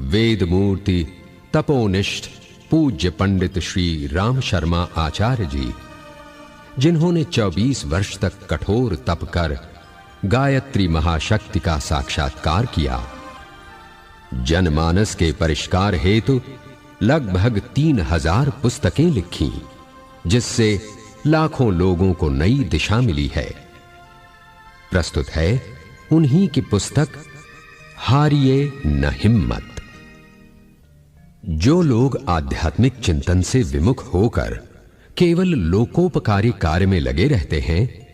वेद मूर्ति तपोनिष्ठ पूज्य पंडित श्री राम शर्मा आचार्य जी, जिन्होंने 24 वर्ष तक कठोर तप कर गायत्री महाशक्ति का साक्षात्कार किया, जनमानस के परिष्कार हेतु लगभग 3000 पुस्तकें लिखी, जिससे लाखों लोगों को नई दिशा मिली है। प्रस्तुत है उन्हीं की पुस्तक हारिए न हिम्मत। जो लोग आध्यात्मिक चिंतन से विमुख होकर केवल लोकोपकारी कार्य में लगे रहते हैं,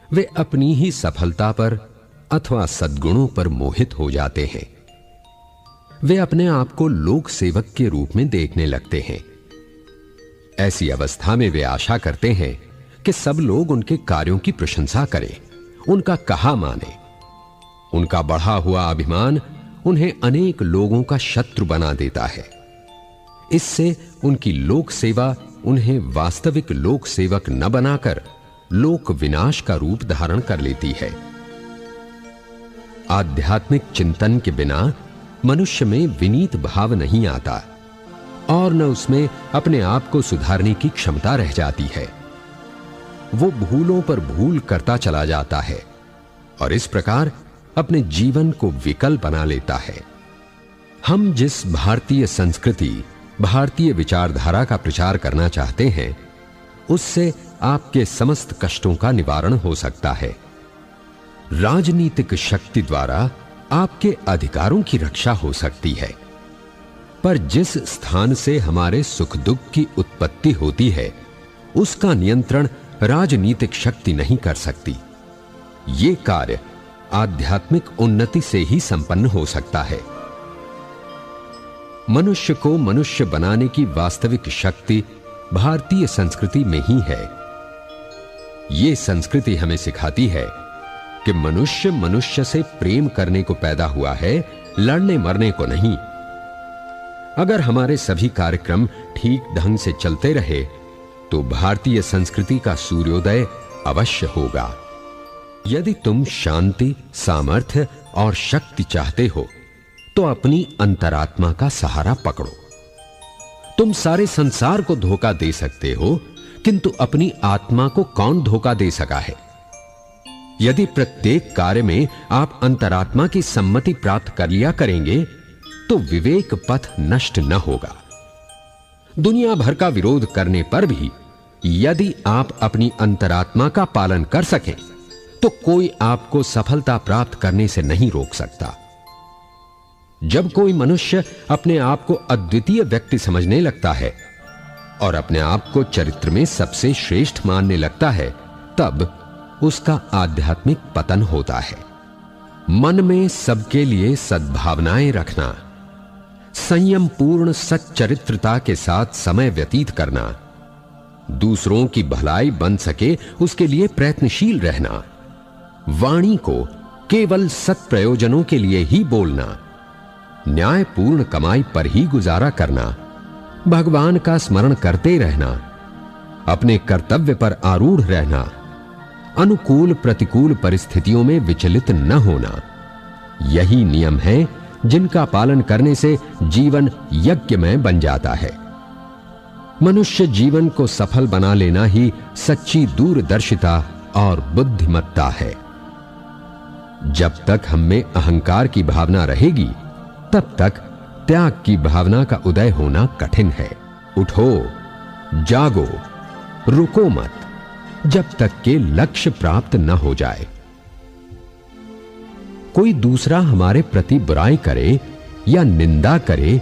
वे अपनी ही सफलता पर अथवा सद्गुणों पर मोहित हो जाते हैं। वे अपने आप को लोक सेवक के रूप में देखने लगते हैं। ऐसी अवस्था में वे आशा करते हैं कि सब लोग उनके कार्यों की प्रशंसा करें, उनका कहा माने। उनका बढ़ा हुआ अभिमान उन्हें अनेक लोगों का शत्रु बना देता है। इससे उनकी लोक सेवा उन्हें वास्तविक लोक सेवक न बनाकर लोक विनाश का रूप धारण कर लेती है। आध्यात्मिक चिंतन के बिना मनुष्य में विनीत भाव नहीं आता और न उसमें अपने आप को सुधारने की क्षमता रह जाती है। वो भूलों पर भूल करता चला जाता है और इस प्रकार अपने जीवन को विकल बना लेता है। हम जिस भारतीय संस्कृति, भारतीय विचारधारा का प्रचार करना चाहते हैं, उससे आपके समस्त कष्टों का निवारण हो सकता है। राजनीतिक शक्ति द्वारा आपके अधिकारों की रक्षा हो सकती है, पर जिस स्थान से हमारे सुख दुख की उत्पत्ति होती है, उसका नियंत्रण राजनीतिक शक्ति नहीं कर सकती। ये कार्य आध्यात्मिक उन्नति से ही संपन्न हो सकता है। मनुष्य को मनुष्य बनाने की वास्तविक शक्ति भारतीय संस्कृति में ही है। ये संस्कृति हमें सिखाती है कि मनुष्य मनुष्य से प्रेम करने को पैदा हुआ है, लड़ने मरने को नहीं। अगर हमारे सभी कार्यक्रम ठीक ढंग से चलते रहे तो भारतीय संस्कृति का सूर्योदय अवश्य होगा। यदि तुम शांति, सामर्थ्य और शक्ति चाहते हो तो अपनी अंतरात्मा का सहारा पकड़ो। तुम सारे संसार को धोखा दे सकते हो, किंतु अपनी आत्मा को कौन धोखा दे सका है? यदि प्रत्येक कार्य में आप अंतरात्मा की सम्मति प्राप्त कर लिया करेंगे तो विवेक पथ नष्ट न होगा। दुनिया भर का विरोध करने पर भी यदि आप अपनी अंतरात्मा का पालन कर सकें तो कोई आपको सफलता प्राप्त करने से नहीं रोक सकता। जब कोई मनुष्य अपने आप को अद्वितीय व्यक्ति समझने लगता है और अपने आप को चरित्र में सबसे श्रेष्ठ मानने लगता है, तब उसका आध्यात्मिक पतन होता है। मन में सबके लिए सद्भावनाएं रखना, संयम पूर्ण सच्चरित्रता के साथ समय व्यतीत करना, दूसरों की भलाई बन सके उसके लिए प्रयत्नशील रहना, वाणी को केवल सत्प्रयोजनों के लिए ही बोलना, न्यायपूर्ण कमाई पर ही गुजारा करना, भगवान का स्मरण करते रहना, अपने कर्तव्य पर आरूढ़ रहना, अनुकूल प्रतिकूल परिस्थितियों में विचलित न होना, यही नियम है जिनका पालन करने से जीवन यज्ञमय बन जाता है। मनुष्य जीवन को सफल बना लेना ही सच्ची दूरदर्शिता और बुद्धिमत्ता है। जब तक हम में अहंकार की भावना रहेगी, तब तक त्याग की भावना का उदय होना कठिन है। उठो, जागो, रुको मत, जब तक के लक्ष्य प्राप्त न हो जाए। कोई दूसरा हमारे प्रति बुराई करे या निंदा करे,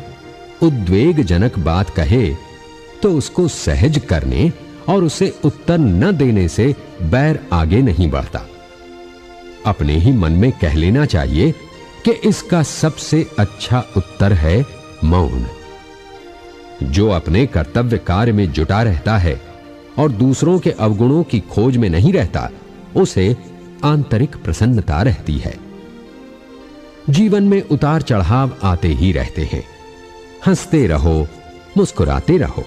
उद्वेगजनक बात कहे, तो उसको सहज करने और उसे उत्तर न देने से बैर आगे नहीं बढ़ता। अपने ही मन में कह लेना चाहिए कि इसका सबसे अच्छा उत्तर है मौन। जो अपने कर्तव्य कार्य में जुटा रहता है और दूसरों के अवगुणों की खोज में नहीं रहता, उसे आंतरिक प्रसन्नता रहती है। जीवन में उतार चढ़ाव आते ही रहते हैं। हंसते रहो, मुस्कुराते रहो।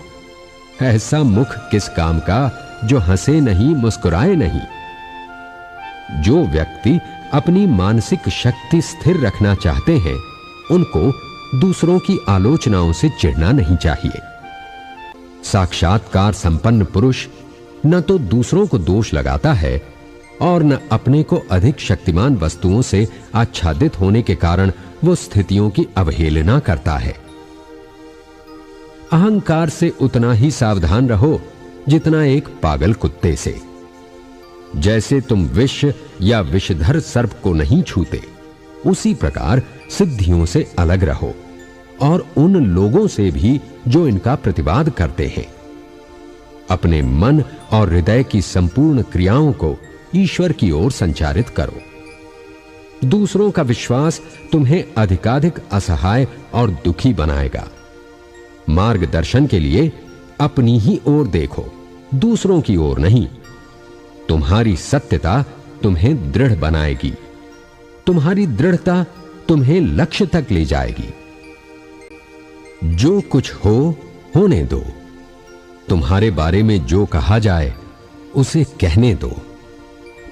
ऐसा मुख किस काम का जो हंसे नहीं, मुस्कुराए नहीं। जो व्यक्ति अपनी मानसिक शक्ति स्थिर रखना चाहते हैं, उनको दूसरों की आलोचनाओं से चिढ़ना नहीं चाहिए। साक्षात्कार संपन्न पुरुष न तो दूसरों को दोष लगाता है और न अपने को अधिक शक्तिमान वस्तुओं से आच्छादित होने के कारण वो स्थितियों की अवहेलना करता है। अहंकार से उतना ही सावधान रहो जितना एक पागल कुत्ते से। जैसे तुम विष या विषधर सर्प को नहीं छूते, उसी प्रकार सिद्धियों से अलग रहो और उन लोगों से भी जो इनका प्रतिवाद करते हैं। अपने मन और हृदय की संपूर्ण क्रियाओं को ईश्वर की ओर संचारित करो। दूसरों का विश्वास तुम्हें अधिकाधिक असहाय और दुखी बनाएगा। मार्गदर्शन के लिए अपनी ही ओर देखो, दूसरों की ओर नहीं। तुम्हारी सत्यता तुम्हें दृढ़ बनाएगी। तुम्हारी दृढ़ता तुम्हें लक्ष्य तक ले जाएगी। जो कुछ हो होने दो। तुम्हारे बारे में जो कहा जाए उसे कहने दो।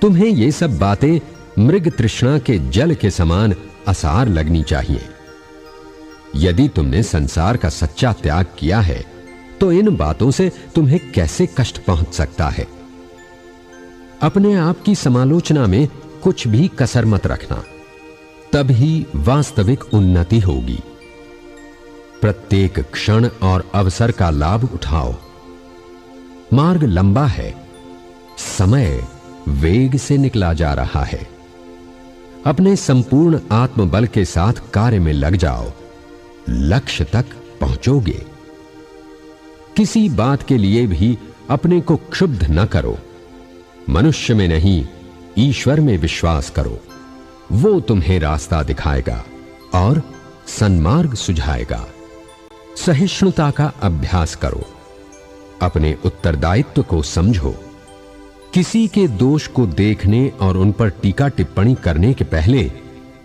तुम्हें ये सब बातें मृग तृष्णा के जल के समान असार लगनी चाहिए। यदि तुमने संसार का सच्चा त्याग किया है तो इन बातों से तुम्हें कैसे कष्ट पहुंच सकता है। अपने आप की समालोचना में कुछ भी कसर मत रखना, तभी वास्तविक उन्नति होगी। प्रत्येक क्षण और अवसर का लाभ उठाओ। मार्ग लंबा है, समय वेग से निकला जा रहा है। अपने संपूर्ण आत्मबल के साथ कार्य में लग जाओ, लक्ष्य तक पहुंचोगे। किसी बात के लिए भी अपने को क्षुब्ध न करो। मनुष्य में नहीं, ईश्वर में विश्वास करो। वो तुम्हें रास्ता दिखाएगा और सन्मार्ग सुझाएगा। सहिष्णुता का अभ्यास करो। अपने उत्तरदायित्व को समझो। किसी के दोष को देखने और उन पर टीका टिप्पणी करने के पहले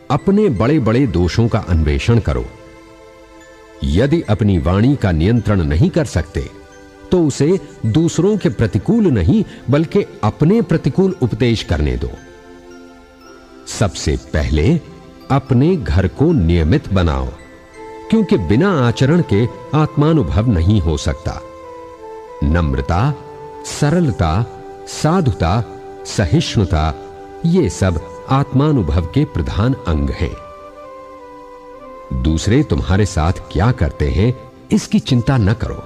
अपने बड़े बड़े दोषों का अन्वेषण करो। यदि अपनी वाणी का नियंत्रण नहीं कर सकते तो उसे दूसरों के प्रतिकूल नहीं बल्कि अपने प्रतिकूल उपदेश करने दो। सबसे पहले अपने घर को नियमित बनाओ, क्योंकि बिना आचरण के आत्मानुभव नहीं हो सकता। नम्रता, सरलता, साधुता, सहिष्णुता, ये सब आत्मानुभव के प्रधान अंग हैं। दूसरे तुम्हारे साथ क्या करते हैं इसकी चिंता न करो,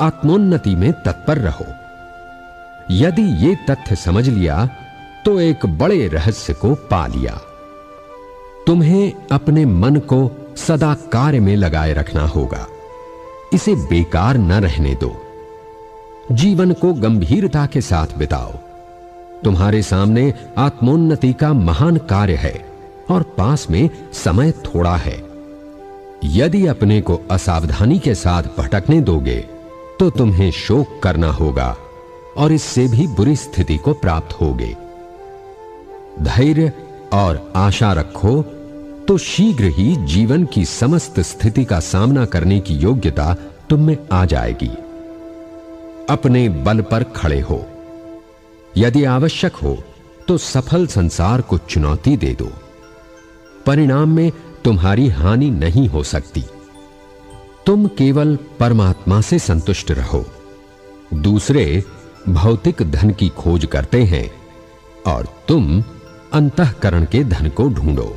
आत्मोन्नति में तत्पर रहो। यदि ये तथ्य समझ लिया तो एक बड़े रहस्य को पा लिया। तुम्हें अपने मन को सदा कार्य में लगाए रखना होगा। इसे बेकार न रहने दो। जीवन को गंभीरता के साथ बिताओ। तुम्हारे सामने आत्मोन्नति का महान कार्य है और पास में समय थोड़ा है। यदि अपने को असावधानी के साथ भटकने दोगे तो तुम्हें शोक करना होगा और इससे भी बुरी स्थिति को प्राप्त होगे। धैर्य और आशा रखो तो शीघ्र ही जीवन की समस्त स्थिति का सामना करने की योग्यता तुम में आ जाएगी। अपने बल पर खड़े हो। यदि आवश्यक हो तो सफल संसार को चुनौती दे दो। परिणाम में तुम्हारी हानि नहीं हो सकती। तुम केवल परमात्मा से संतुष्ट रहो। दूसरे भौतिक धन की खोज करते हैं और तुम अंतःकरण के धन को ढूंढो।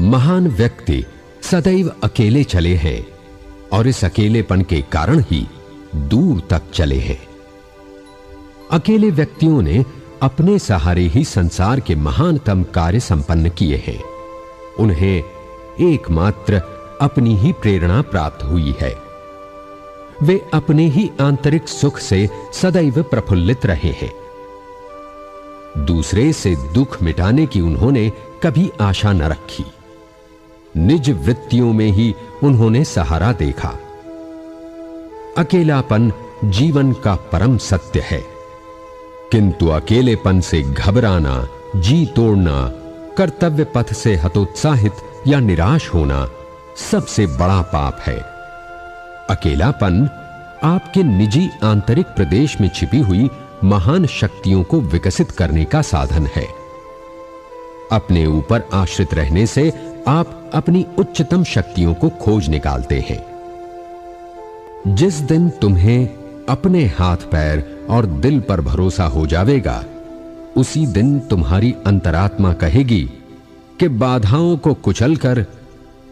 महान व्यक्ति सदैव अकेले चले हैं और इस अकेलेपन के कारण ही दूर तक चले हैं। अकेले व्यक्तियों ने अपने सहारे ही संसार के महानतम कार्य संपन्न किए हैं। उन्हें एकमात्र अपनी ही प्रेरणा प्राप्त हुई है। वे अपने ही आंतरिक सुख से सदैव प्रफुल्लित रहे हैं। दूसरे से दुख मिटाने की उन्होंने कभी आशा न रखी। निज वृत्तियों में ही उन्होंने सहारा देखा। अकेलापन जीवन का परम सत्य है, किंतु अकेलेपन से घबराना, जी तोड़ना, कर्तव्य पथ से हतोत्साहित या निराश होना सबसे बड़ा पाप है। अकेलापन आपके निजी आंतरिक प्रदेश में छिपी हुई महान शक्तियों को विकसित करने का साधन है। अपने ऊपर आश्रित रहने से आप अपनी उच्चतम शक्तियों को खोज निकालते हैं। जिस दिन तुम्हें अपने हाथ पैर और दिल पर भरोसा हो जावेगा, उसी दिन तुम्हारी अंतरात्मा कहेगी कि बाधाओं को कुचलकर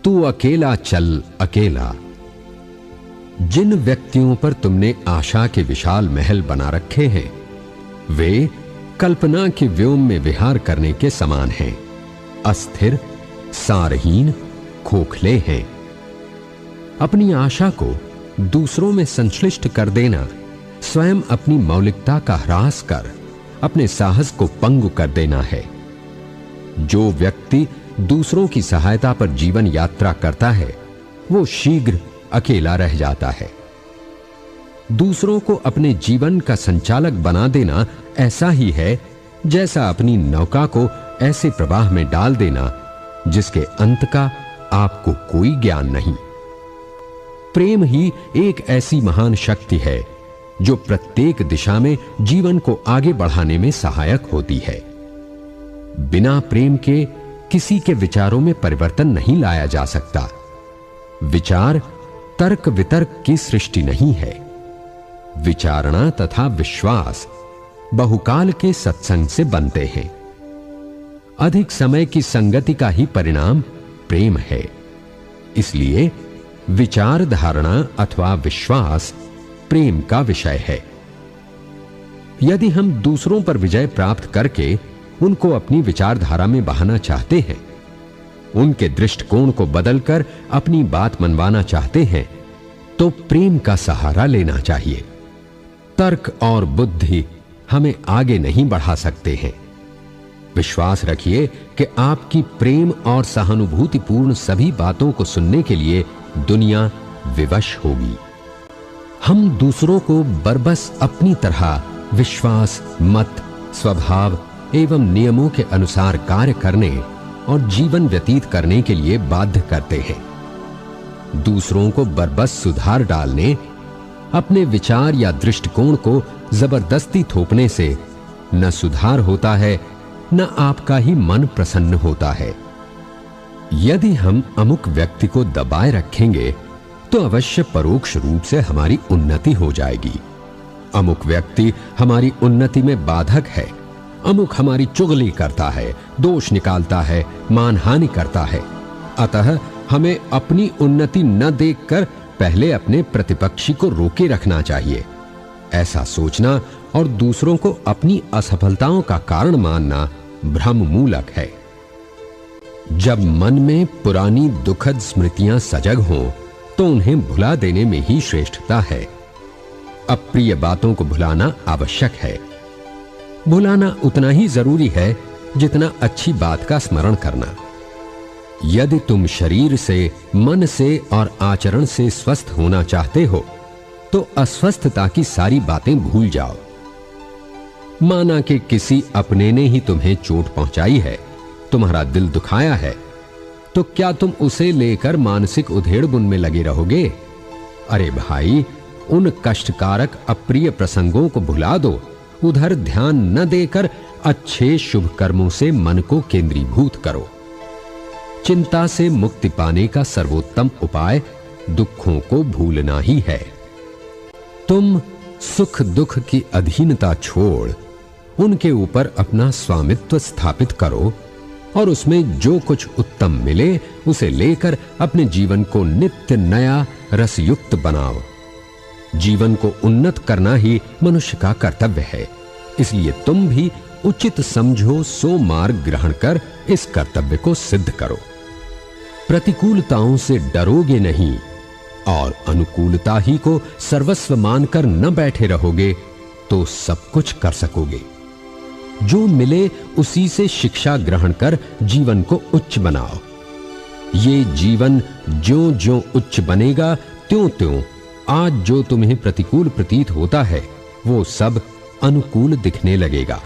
तू अकेला चल अकेला। जिन व्यक्तियों पर तुमने आशा के विशाल महल बना रखे हैं, वे कल्पना के व्योम में विहार करने के समान हैं, अस्थिर, सारहीन, खोखले हैं। अपनी आशा को दूसरों में संश्लिष्ट कर देना, स्वयं अपनी मौलिकता का ह्रास कर अपने साहस को पंगु कर देना है। जो व्यक्ति दूसरों की सहायता पर जीवन यात्रा करता है, वो शीघ्र अकेला रह जाता है। दूसरों को अपने जीवन का संचालक बना देना ऐसा ही है जैसा अपनी नौका को ऐसे प्रवाह में डाल देना जिसके अंत का आपको कोई ज्ञान नहीं। प्रेम ही एक ऐसी महान शक्ति है जो प्रत्येक दिशा में जीवन को आगे बढ़ाने में सहायक होती है। बिना प्रेम के किसी के विचारों में परिवर्तन नहीं लाया जा सकता। विचार तर्क वितर्क की सृष्टि नहीं है। विचारणा तथा विश्वास बहुकाल के सत्संग से बनते हैं। अधिक समय की संगति का ही परिणाम प्रेम है। इसलिए विचार धारणा अथवा विश्वास प्रेम का विषय है। यदि हम दूसरों पर विजय प्राप्त करके उनको अपनी विचारधारा में बहाना चाहते हैं, उनके दृष्टिकोण को बदलकर अपनी बात मनवाना चाहते हैं, तो प्रेम का सहारा लेना चाहिए। तर्क और बुद्धि हमें आगे नहीं बढ़ा सकते हैं। विश्वास रखिए कि आपकी प्रेम और सहानुभूतिपूर्ण सभी बातों को सुनने के लिए दुनिया विवश होगी। हम दूसरों को बरबस अपनी तरह विश्वास, मत, स्वभाव एवं नियमों के अनुसार कार्य करने और जीवन व्यतीत करने के लिए बाध्य करते हैं। दूसरों को बरबस सुधार डालने, अपने विचार या दृष्टिकोण को जबरदस्ती थोपने से न सुधार होता है, न आपका ही मन प्रसन्न होता है। यदि हम अमुक व्यक्ति को दबाए रखेंगे तो अवश्य परोक्ष रूप से हमारी उन्नति हो जाएगी। अमुक व्यक्ति हमारी उन्नति में बाधक है, अमुक हमारी चुगली करता है, दोष निकालता है, मानहानि करता है। अतः हमें अपनी उन्नति न देखकर पहले अपने प्रतिपक्षी को रोके रखना चाहिए। ऐसा सोचना और दूसरों को अपनी असफलताओं का कारण मानना भ्रम मूलक है। जब मन में पुरानी दुखद स्मृतियां सजग हों, तो उन्हें भुला देने में ही श्रेष्ठता है। अप्रिय बातों को भुलाना आवश्यक है। भुलाना उतना ही जरूरी है जितना अच्छी बात का स्मरण करना। यदि तुम शरीर से, मन से और आचरण से स्वस्थ होना चाहते हो, तो अस्वस्थता की सारी बातें भूल जाओ। माना कि किसी अपने ने ही तुम्हें चोट पहुंचाई है, तुम्हारा दिल दुखाया है, तो क्या तुम उसे लेकर मानसिक उधेड़बुन में लगे रहोगे? अरे भाई, उन कष्टकारक अप्रिय प्रसंगों को भुला दो। उधर ध्यान न देकर अच्छे शुभ कर्मों से मन को केंद्रीभूत करो। चिंता से मुक्ति पाने का सर्वोत्तम उपाय दुखों को भूलना ही है। तुम सुख दुख की अधीनता छोड़ उनके ऊपर अपना स्वामित्व स्थापित करो और उसमें जो कुछ उत्तम मिले उसे लेकर अपने जीवन को नित्य नया रसयुक्त बनाओ। जीवन को उन्नत करना ही मनुष्य का कर्तव्य है। इसलिए तुम भी उचित समझो सो मार्ग ग्रहण कर इस कर्तव्य को सिद्ध करो। प्रतिकूलताओं से डरोगे नहीं और अनुकूलता ही को सर्वस्व मानकर न बैठे रहोगे तो सब कुछ कर सकोगे। जो मिले उसी से शिक्षा ग्रहण कर जीवन को उच्च बनाओ। ये जीवन ज्यों ज्यों उच्च बनेगा त्यों त्यों आज जो तुम्हें प्रतिकूल प्रतीत होता है वो सब अनुकूल दिखने लगेगा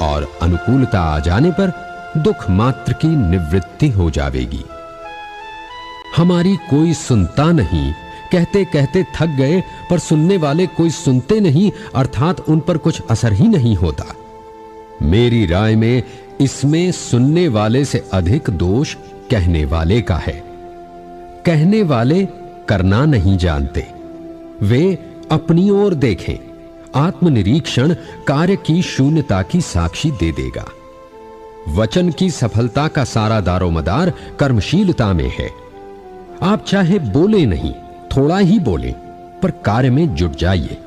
और अनुकूलता आ जाने पर दुख मात्र की निवृत्ति हो जाएगी। हमारी कोई सुनता नहीं, कहते कहते थक गए, पर सुनने वाले कोई सुनते नहीं, अर्थात उन पर कुछ असर ही नहीं होता। मेरी राय में इसमें सुनने वाले से अधिक दोष कहने वाले का है। कहने वाले करना नहीं जानते, वे अपनी ओर देखें। आत्मनिरीक्षण कार्य की शून्यता की साक्षी दे देगा। वचन की सफलता का सारा दारोमदार कर्मशीलता में है। आप चाहे बोले नहीं, थोड़ा ही बोलें, पर कार्य में जुट जाइए।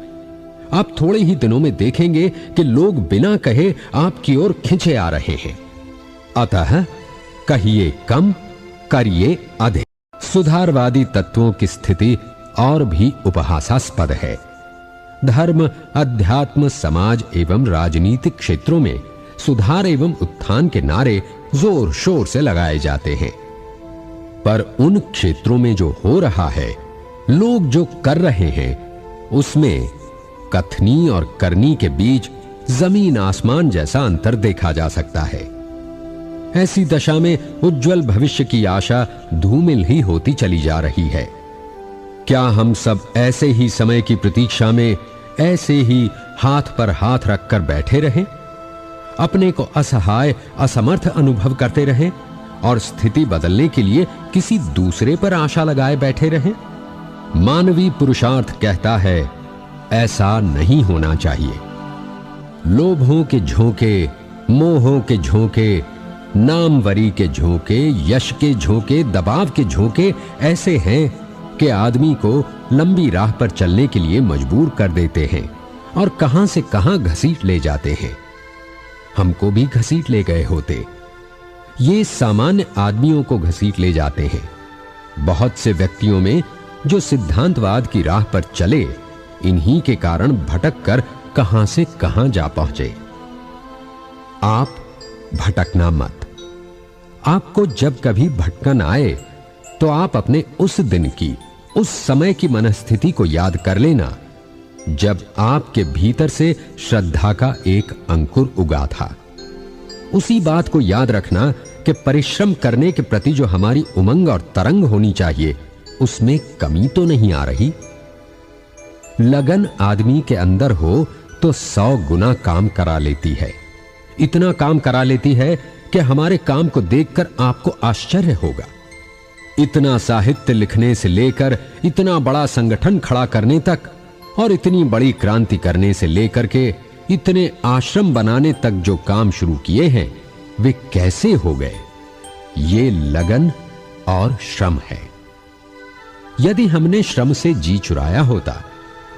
आप थोड़े ही दिनों में देखेंगे कि लोग बिना कहे आपकी ओर खिंचे आ रहे हैं। अतः कहिए कम, करिए अधिक। सुधारवादी तत्वों की स्थिति और भी उपहासास्पद है। धर्म, अध्यात्म, समाज एवं राजनीतिक क्षेत्रों में सुधार एवं उत्थान के नारे जोर शोर से लगाए जाते हैं, पर उन क्षेत्रों में जो हो रहा है, लोग जो कर रहे हैं, उसमें कथनी और करनी के बीच जमीन आसमान जैसा अंतर देखा जा सकता है। ऐसी दशा में उज्जवल भविष्य की आशा धूमिल ही होती चली जा रही है। क्या हम सब ऐसे ही समय की प्रतीक्षा में ऐसे ही हाथ पर हाथ रखकर बैठे रहें, अपने को असहाय, असमर्थ अनुभव करते रहें और स्थिति बदलने के लिए किसी दूसरे पर आशा लगाए बैठे रहें? मानवीय पुरुषार्थ कहता है, ऐसा नहीं होना चाहिए। लोभों के झोंके, मोहों के झोंके, नामवरी के झोंके, यश के झोंके, दबाव के झोंके ऐसे हैं कि आदमी को लंबी राह पर चलने के लिए मजबूर कर देते हैं और कहां से कहां घसीट ले जाते हैं। हमको भी घसीट ले गए होते। ये सामान्य आदमियों को घसीट ले जाते हैं। बहुत से व्यक्तियों में जो सिद्धांतवाद की राह पर चले, इन्हीं के कारण भटक कर कहां से कहां जा पहुंचे। आप भटकना मत। आपको जब कभी भटकन आए तो आप अपने उस दिन की, उस समय की मनस्थिति को याद कर लेना जब आपके भीतर से श्रद्धा का एक अंकुर उगा था। उसी बात को याद रखना कि परिश्रम करने के प्रति जो हमारी उमंग और तरंग होनी चाहिए, उसमें कमी तो नहीं आ रही। लगन आदमी के अंदर हो तो 100 गुना काम करा लेती है। इतना काम करा लेती है कि हमारे काम को देखकर आपको आश्चर्य होगा। इतना साहित्य लिखने से लेकर इतना बड़ा संगठन खड़ा करने तक और इतनी बड़ी क्रांति करने से लेकर के इतने आश्रम बनाने तक जो काम शुरू किए हैं, वे कैसे हो गए? ये लगन और श्रम है। यदि हमने श्रम से जी चुराया होता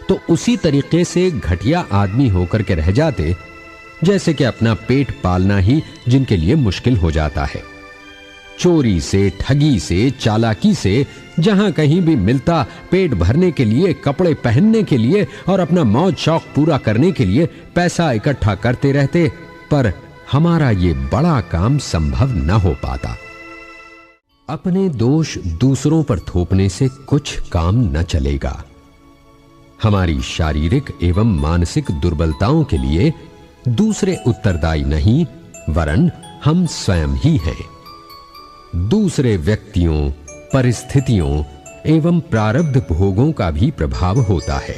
तो उसी तरीके से घटिया आदमी होकर के रह जाते जैसे कि अपना पेट पालना ही जिनके लिए मुश्किल हो जाता है। चोरी से, ठगी से, चालाकी से जहां कहीं भी मिलता, पेट भरने के लिए, कपड़े पहनने के लिए और अपना मौज शौक पूरा करने के लिए पैसा इकट्ठा करते रहते, पर हमारा ये बड़ा काम संभव न हो पाता। अपने दोष दूसरों पर थोपने से कुछ काम न चलेगा। हमारी शारीरिक एवं मानसिक दुर्बलताओं के लिए दूसरे उत्तरदायी नहीं, वरन हम स्वयं ही हैं। दूसरे व्यक्तियों, परिस्थितियों एवं प्रारब्ध भोगों का भी प्रभाव होता है,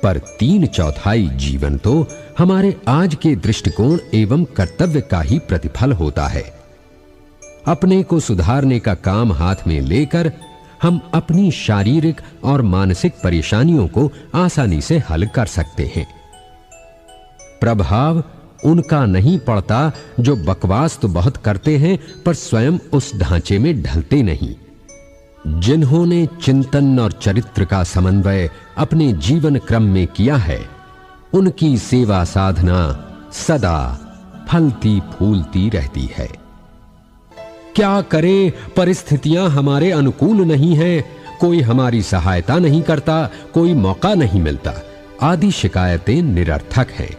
पर 3/4 जीवन तो हमारे आज के दृष्टिकोण एवं कर्तव्य का ही प्रतिफल होता है। अपने को सुधारने का काम हाथ में लेकर हम अपनी शारीरिक और मानसिक परेशानियों को आसानी से हल कर सकते हैं। प्रभाव उनका नहीं पड़ता जो बकवास तो बहुत करते हैं पर स्वयं उस ढांचे में ढलते नहीं। जिन्होंने चिंतन और चरित्र का समन्वय अपने जीवन क्रम में किया है, उनकी सेवा साधना सदा फलती फूलती रहती है। क्या करें, परिस्थितियां हमारे अनुकूल नहीं हैं, कोई हमारी सहायता नहीं करता, कोई मौका नहीं मिलता, आदि शिकायतें निरर्थक हैं।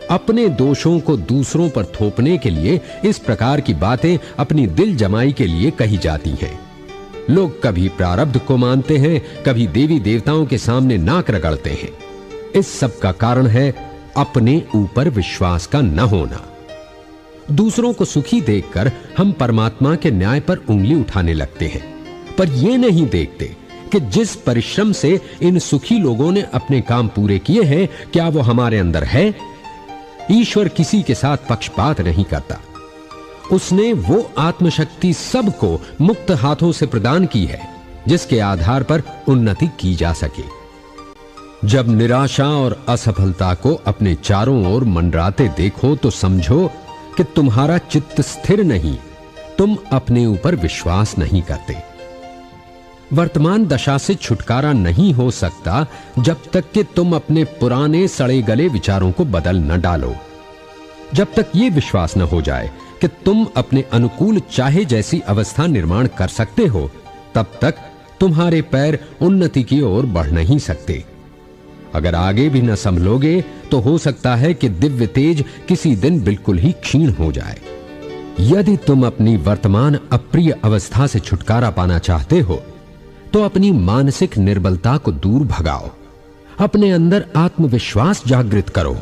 अपने दोषों को दूसरों पर थोपने के लिए इस प्रकार की बातें अपनी दिल जमाई के लिए कही जाती हैं। लोग कभी प्रारब्ध को मानते हैं, कभी देवी देवताओं के सामने नाक रगड़ते हैं। इस सब का कारण है अपने ऊपर विश्वास का न होना। दूसरों को सुखी देखकर हम परमात्मा के न्याय पर उंगली उठाने लगते हैं, पर यह नहीं देखते कि जिस परिश्रम से इन सुखी लोगों ने अपने काम पूरे किए हैं, क्या वो हमारे अंदर है? ईश्वर किसी के साथ पक्षपात नहीं करता। उसने वो आत्मशक्ति सबको मुक्त हाथों से प्रदान की है जिसके आधार पर उन्नति की जा सके। जब निराशा और असफलता को अपने चारों ओर मंडराते देखो तो समझो कि तुम्हारा चित्त स्थिर नहीं, तुम अपने ऊपर विश्वास नहीं करते। वर्तमान दशा से छुटकारा नहीं हो सकता जब तक कि तुम अपने पुराने सड़े गले विचारों को बदल न डालो। जब तक यह विश्वास न हो जाए कि तुम अपने अनुकूल चाहे जैसी अवस्था निर्माण कर सकते हो, तब तक तुम्हारे पैर उन्नति की ओर बढ़ नहीं सकते। अगर आगे भी न संभलोगे तो हो सकता है कि दिव्य तेज किसी दिन बिल्कुल ही क्षीण हो जाए। यदि तुम अपनी वर्तमान अप्रिय अवस्था से छुटकारा पाना चाहते हो तो अपनी मानसिक निर्बलता को दूर भगाओ, अपने अंदर आत्मविश्वास जागृत करो।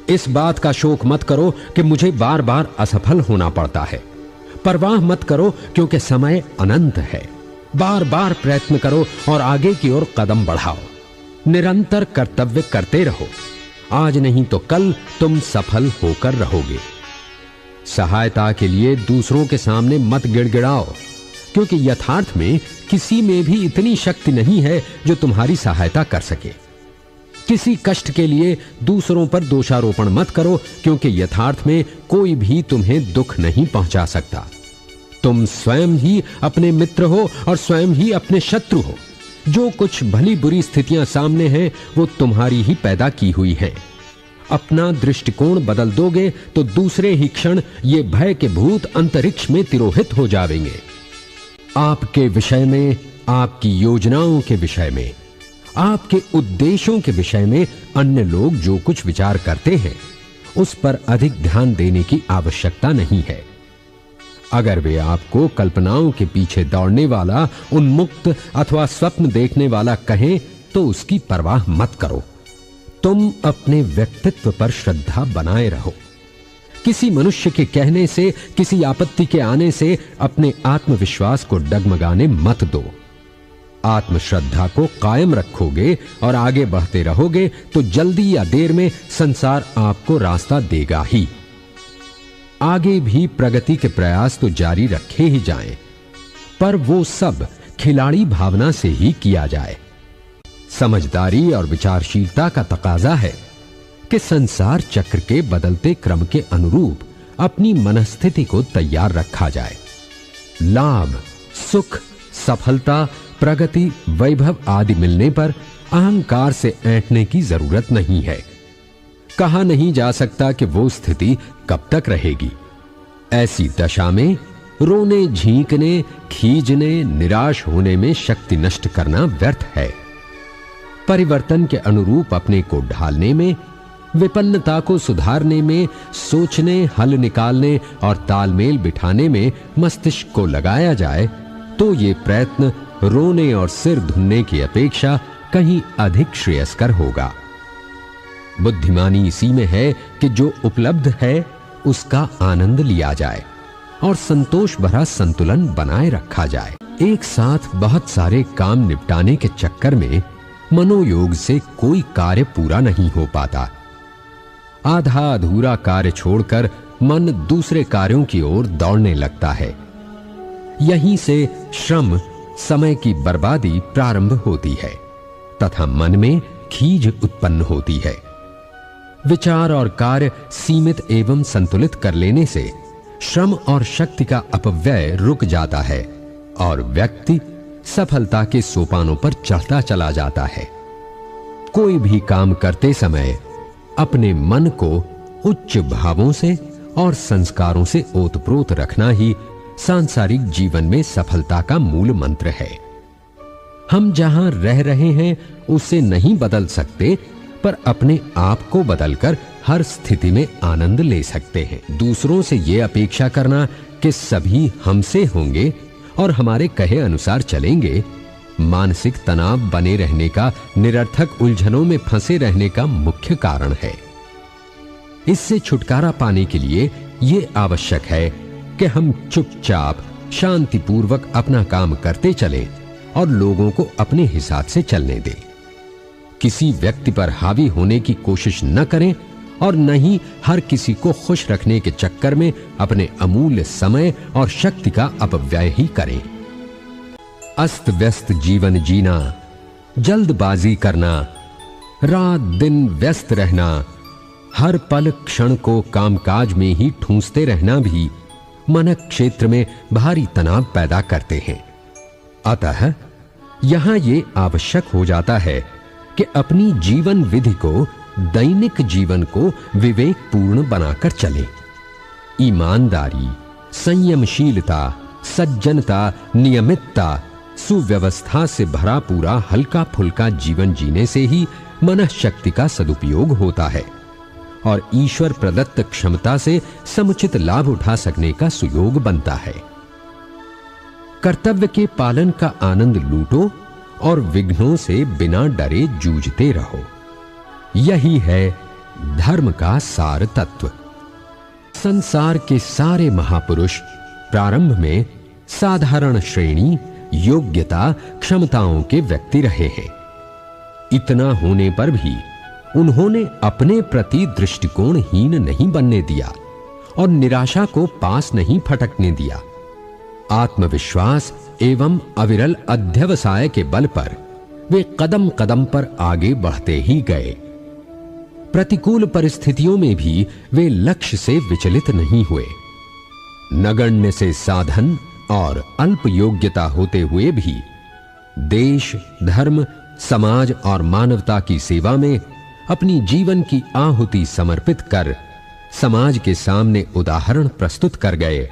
इस बात का शोक मत करो कि मुझे बार बार असफल होना पड़ता है। परवाह मत करो क्योंकि समय अनंत है। बार बार प्रयत्न करो और आगे की ओर कदम बढ़ाओ। निरंतर कर्तव्य करते रहो। आज नहीं तो कल तुम सफल होकर रहोगे। सहायता के लिए दूसरों के सामने मत गिड़गिड़ाओ, क्योंकि यथार्थ में किसी में भी इतनी शक्ति नहीं है जो तुम्हारी सहायता कर सके। किसी कष्ट के लिए दूसरों पर दोषारोपण मत करो, क्योंकि यथार्थ में कोई भी तुम्हें दुख नहीं पहुंचा सकता। तुम स्वयं ही अपने मित्र हो और स्वयं ही अपने शत्रु हो। जो कुछ भली बुरी स्थितियां सामने हैं वो तुम्हारी ही पैदा की हुई हैं। अपना दृष्टिकोण बदल दोगे तो दूसरे ही क्षण ये भय के भूत अंतरिक्ष में तिरोहित हो जाएंगे। आपके विषय में, आपकी योजनाओं के विषय में, आपके उद्देश्यों के विषय में अन्य लोग जो कुछ विचार करते हैं उस पर अधिक ध्यान देने की आवश्यकता नहीं है। अगर वे आपको कल्पनाओं के पीछे दौड़ने वाला, उन्मुक्त अथवा स्वप्न देखने वाला कहें तो उसकी परवाह मत करो। तुम अपने व्यक्तित्व पर श्रद्धा बनाए रहो। किसी मनुष्य के कहने से, किसी आपत्ति के आने से अपने आत्मविश्वास को डगमगाने मत दो। आत्मश्रद्धा को कायम रखोगे और आगे बढ़ते रहोगे तो जल्दी या देर में संसार आपको रास्ता देगा ही। आगे भी प्रगति के प्रयास तो जारी रखे ही जाएं, पर वो सब खिलाड़ी भावना से ही किया जाए। समझदारी और विचारशीलता का तकाजा है कि संसार चक्र के बदलते क्रम के अनुरूप अपनी मनस्थिति को तैयार रखा जाए। लाभ, सुख, सफलता, प्रगति, वैभव आदि मिलने पर अहंकार से ऐंठने की जरूरत नहीं है। कहा नहीं जा सकता कि वो स्थिति कब तक रहेगी। ऐसी दशा में रोने, झींकने, खींचने, निराश होने में शक्ति नष्ट करना व्यर्थ है। परिवर्तन के अनुरूप अपने को ढालने में, विपन्नता को सुधारने में, सोचने, हल निकालने और तालमेल बिठाने में मस्तिष्क को लगाया जाए तो ये प्रयत्न रोने और सिर धुनने की अपेक्षा कहीं अधिक श्रेयस्कर होगा। बुद्धिमानी इसी में है कि जो उपलब्ध है उसका आनंद लिया जाए और संतोष भरा संतुलन बनाए रखा जाए। एक साथ बहुत सारे काम निपटाने के चक्कर में मनोयोग से कोई कार्य पूरा नहीं हो पाता। आधा अधूरा कार्य छोड़कर मन दूसरे कार्यों की ओर दौड़ने लगता है। यहीं से श्रम, समय की बर्बादी प्रारंभ होती है तथा मन में खीज उत्पन्न होती है। विचार और कार्य सीमित एवं संतुलित कर लेने से श्रम और शक्ति का अपव्यय रुक जाता है और व्यक्ति सफलता के सोपानों पर चढ़ता चला जाता है। कोई भी काम करते समय अपने मन को उच्च भावों से और संस्कारों से ओतप्रोत रखना ही सांसारिक जीवन में सफलता का मूल मंत्र है। हम जहां रह रहे हैं उसे नहीं बदल सकते, पर अपने आप को बदलकर हर स्थिति में आनंद ले सकते हैं। दूसरों से यह अपेक्षा करना कि सभी हमसे होंगे और हमारे कहे अनुसार चलेंगे, मानसिक तनाव बने रहने का, निरर्थक उलझनों में फंसे रहने का मुख्य कारण है। इससे छुटकारा पाने के लिए यह आवश्यक है कि हम चुपचाप शांतिपूर्वक अपना काम करते चलें और लोगों को अपने हिसाब से चलने दें। किसी व्यक्ति पर हावी होने की कोशिश न करें और न ही हर किसी को खुश रखने के चक्कर में अपने अमूल्य समय और शक्ति का अपव्यय ही करें। अस्त व्यस्त जीवन जीना, जल्दबाजी करना, रात दिन व्यस्त रहना, हर पल क्षण को कामकाज में ही ठूंसते रहना भी मन क्षेत्र में भारी तनाव पैदा करते हैं। अतः यहां ये आवश्यक हो जाता है कि अपनी जीवन विधि को, दैनिक जीवन को विवेकपूर्ण बनाकर चलें। ईमानदारी, संयमशीलता, सज्जनता, नियमितता, सुव्यवस्था से भरा पूरा हल्का फुल्का जीवन जीने से ही मनःशक्ति का सदुपयोग होता है और ईश्वर प्रदत्त क्षमता से समुचित लाभ उठा सकने का सुयोग बनता है। कर्तव्य के पालन का आनंद लूटो और विघ्नों से बिना डरे जूझते रहो। यही है धर्म का सार तत्व। संसार के सारे महापुरुष प्रारंभ में साधारण श्रेणी, योग्यता, क्षमताओं के व्यक्ति रहे हैं। इतना होने पर भी उन्होंने अपने प्रति दृष्टिकोणहीन नहीं बनने दिया और निराशा को पास नहीं फटकने दिया। आत्मविश्वास एवं अविरल अध्यवसाय के बल पर वे कदम कदम पर आगे बढ़ते ही गए। प्रतिकूल परिस्थितियों में भी वे लक्ष्य से विचलित नहीं हुए। नगण्य से साधन और अल्प योग्यता होते हुए भी देश, धर्म, समाज और मानवता की सेवा में अपनी जीवन की आहुति समर्पित कर समाज के सामने उदाहरण प्रस्तुत कर गए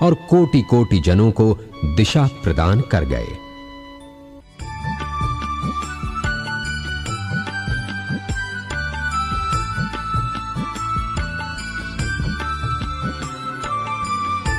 और कोटि कोटि जनों को दिशा प्रदान कर गए।